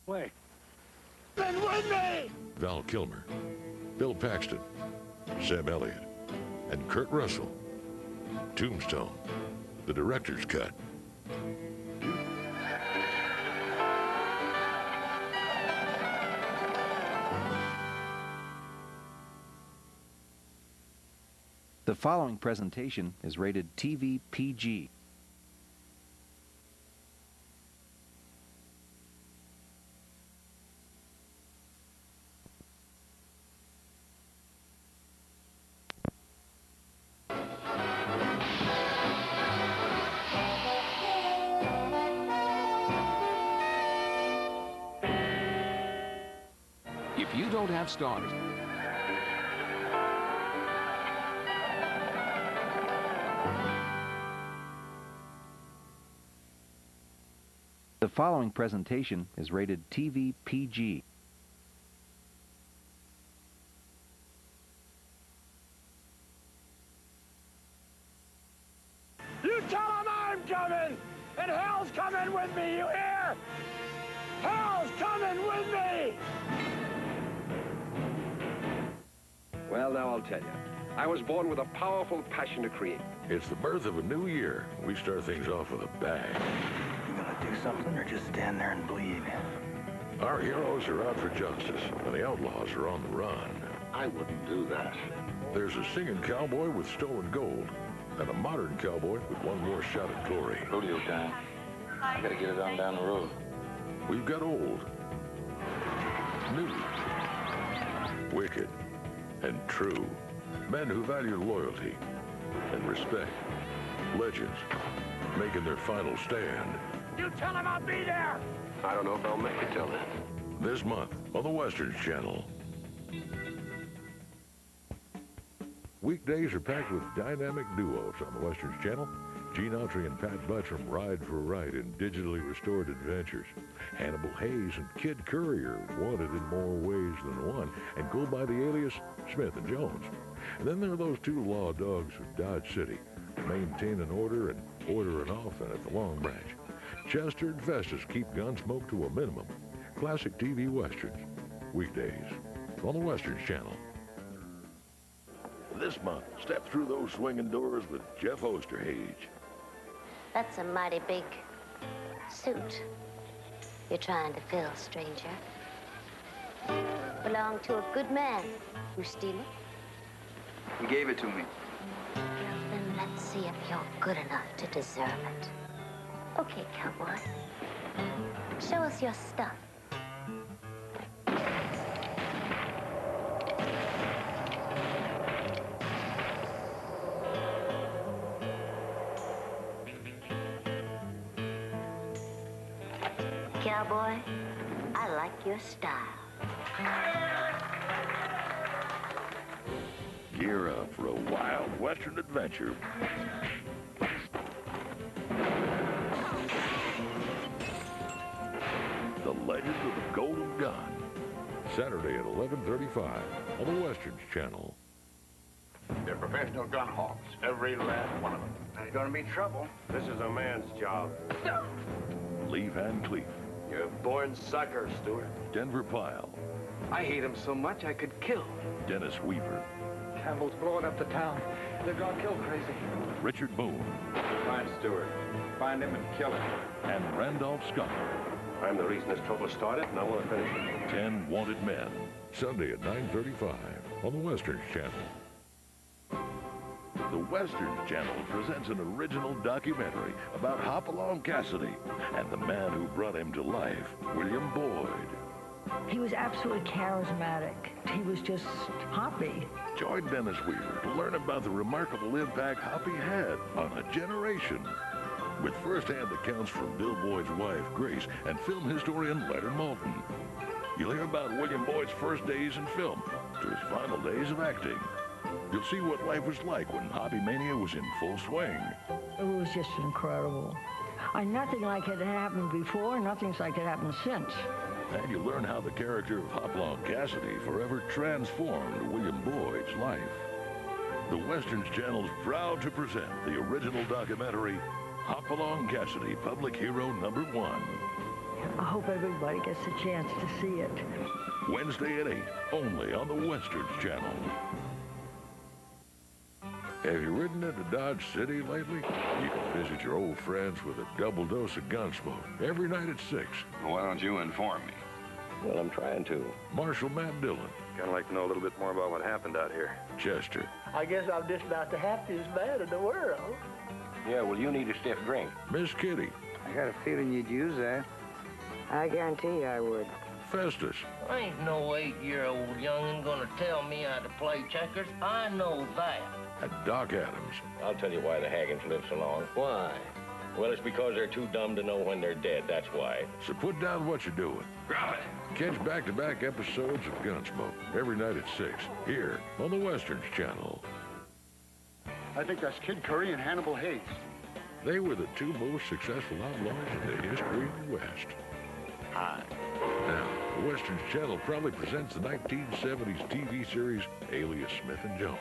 Wait. Then with me! Val Kilmer, Bill Paxton, Sam Elliott, and Kurt Russell. Tombstone, the director's cut. The following presentation is rated TV PG. If you don't have stars, The following presentation is rated TV PG. You tell him I'm coming! And hell's coming with me, you hear? Hell's coming with me! Well, now I'll tell you. I was born with a powerful passion to create. It's the birth of a new year. We start things off with a bang. You gonna do something or just stand there and bleed? Our heroes are out for justice, and the outlaws are on the run. I wouldn't do that. There's a singing cowboy with stolen gold, and a modern cowboy with one more shot at glory. Rodeo time. I gotta get it on down the road. We've got old, new, wicked, and true. Men who value loyalty and respect. Legends making their final stand. You tell him I'll be there! I don't know if I'll make it till then. This month on the Westerns Channel. Weekdays are packed with dynamic duos on the Westerns Channel. Gene Autry and Pat Buttram ride for a ride in digitally restored adventures. Hannibal Hayes and Kid Courier, wanted in more ways than one, and go by the alias Smith and Jones. And then there are those two law dogs of Dodge City, maintaining order and ordering off and at the Long Branch. Chester and Festus keep Gunsmoke to a minimum. Classic TV Westerns. Weekdays on the Westerns Channel. This month, step through those swinging doors with Jeff Osterhage. That's a mighty big suit you're trying to fill, stranger. Belong to a good man. You steal it? He gave it to me. Then let's see if you're good enough to deserve it. Okay, cowboy. Show us your stuff. Cowboy, I like your style. Gear up for a wild Western adventure. The Legend of the Golden Gun. Saturday at 11:35 on the Westerns Channel. They're professional gun hawks, every last one of them. There's gonna be trouble. This is a man's job. Lee Van Cleef, You're a born sucker, Stewart. Denver Pyle, I hate him so much I could kill. Dennis Weaver, Campbell's blowing up the town. They're gone kill crazy. Richard Boone, Find Stewart. Find him and kill him. and Randolph Scott. I'm the reason this trouble started, and I want to finish it. 10 Wanted Men. Sunday at 9:35 on the Westerns Channel. The Westerns Channel presents an original documentary about Hopalong Cassidy and the man who brought him to life, William Boyd. He was absolutely charismatic. He was just Hoppy. Join Dennis Weaver to learn about the remarkable impact Hoppy had on a generation. With first-hand accounts from Bill Boyd's wife, Grace, and film historian Leonard Maltin. You'll hear about William Boyd's first days in film to his final days of acting. You'll see what life was like when Hobby Mania was in full swing. It was just incredible. Nothing like it had happened before, nothing's like it happened since. And you'll learn how the character of Hopalong Cassidy forever transformed William Boyd's life. The Westerns Channel's proud to present the original documentary, Hopalong Cassidy, Public Hero #1. I hope everybody gets a chance to see it. Wednesday at 8, only on the Westerns Channel. Have you ridden into Dodge City lately? You can visit your old friends with a double dose of Gunsmoke every night at 6. Why don't you inform me? Well, I'm trying to. Marshal Matt Dillon. Kind of like to know a little bit more about what happened out here. Chester. I guess I'm just about the happiest man in the world. Yeah, well, you need a stiff drink. Miss Kitty. I got a feeling you'd use that. I guarantee you I would. Festus. Ain't no 8-year-old youngin' gonna tell me how to play checkers. I know that. And Doc Adams. I'll tell you why the Haggans live so long. Why? Well, it's because they're too dumb to know when they're dead, that's why. So put down what you're doing. Grab it. Catch back-to-back episodes of Gunsmoke every night at 6, here on the Westerns Channel. I think that's Kid Curry and Hannibal Hayes. They were the two most successful outlaws in the history of the West. Hi. Now, the Westerns Channel proudly presents the 1970s TV series Alias Smith and Jones.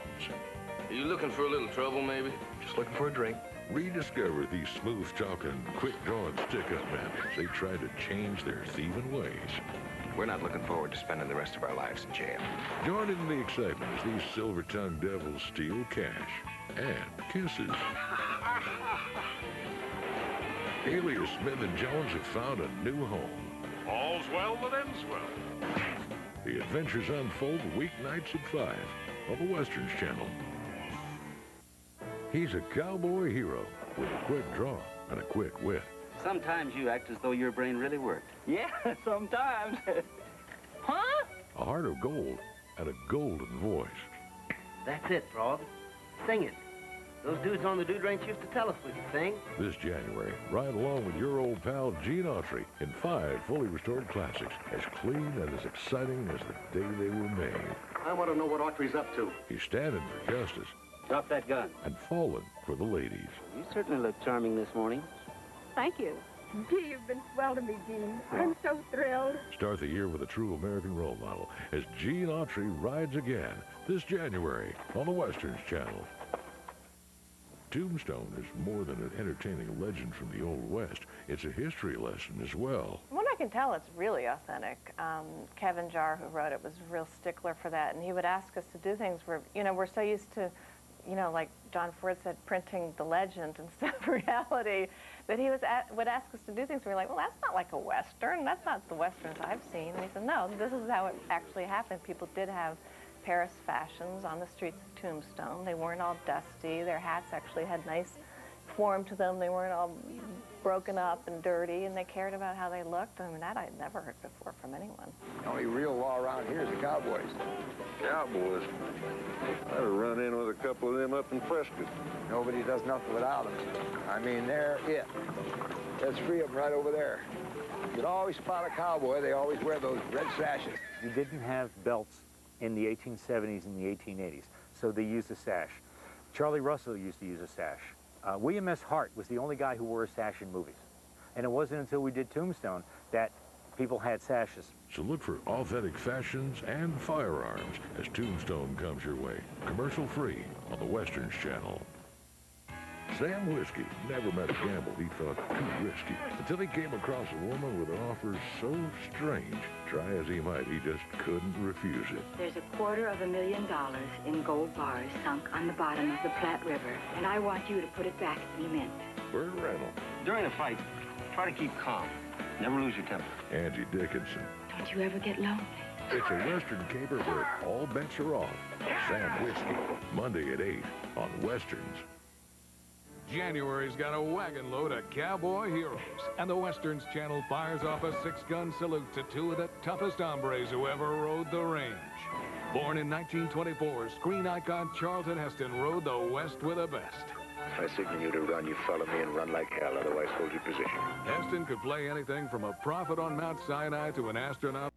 Are you looking for a little trouble, maybe? Just looking for a drink. Rediscover these smooth-talking, quick-drawing stick-up men as they try to change their thieving ways. We're not looking forward to spending the rest of our lives in jail. Join in the excitement as these silver-tongued devils steal cash and kisses. Alias Smith and Jones have found a new home. All's well that ends well. The adventures unfold weeknights at 5 on the Westerns Channel. He's a cowboy hero with a quick draw and a quick wit. Sometimes you act as though your brain really worked. Yeah, sometimes. Huh? A heart of gold and a golden voice. That's it, Frog. Sing it. Those dudes on the dude ranch used to tell us we could sing. This January, ride along with your old pal Gene Autry in 5 fully restored classics, as clean and as exciting as the day they were made. I want to know what Autry's up to. He's standing for justice Drop that gun. and falling for the ladies. You certainly look charming this morning. Thank you. Gee, you've been swell to me, Gene. I'm so thrilled. Start the year with a true American role model as Gene Autry rides again this January on the Westerns Channel. Tombstone is more than an entertaining legend from the Old West. It's a history lesson as well. When I can tell, it's really authentic. Kevin Jarre, who wrote it, was a real stickler for that, and he would ask us to do things where, you know, we're so used to, you know, like John Ford said, printing the legend instead of reality, that he would ask us to do things where we're like, well, that's not like a Western. That's not the Westerns I've seen. And he said, no, this is how it actually happened. People did have Paris fashions on the streets of Tombstone. They weren't all dusty. Their hats actually had nice form to them. They weren't all broken up and dirty, and they cared about how they looked. I mean, that I'd never heard before from anyone. The only real law around here is the cowboys. Cowboys? I'd have run in with a couple of them up in Fresco. Nobody does nothing without them. I mean, they're it. There's 3 of them right over there. You can always spot a cowboy. They always wear those red sashes. You didn't have belts in the 1870s and the 1880s, so they used a sash. Charlie Russell used to use a sash. William S. Hart was the only guy who wore a sash in movies. And it wasn't until we did Tombstone that people had sashes. So look for authentic fashions and firearms as Tombstone comes your way. Commercial-free on the Westerns Channel. Sam Whiskey never met a gamble he thought too risky until he came across a woman with an offer so strange. Try as he might, he just couldn't refuse it. There's $250,000 in gold bars sunk on the bottom of the Platte River, and I want you to put it back in the mint. Burt Reynolds. During a fight, try to keep calm. Never lose your temper. Angie Dickinson. Don't you ever get lonely? It's a Western caper where all bets are off. Sam Whiskey, Monday at 8 on Westerns. January's got a wagon load of cowboy heroes, and the Westerns Channel fires off a 6-gun salute to 2 of the toughest hombres who ever rode the range. Born in 1924, screen icon Charlton Heston rode the West with the best. I signal you to run, you follow me and run like hell, otherwise hold your position. Heston could play anything from a prophet on Mount Sinai to an astronaut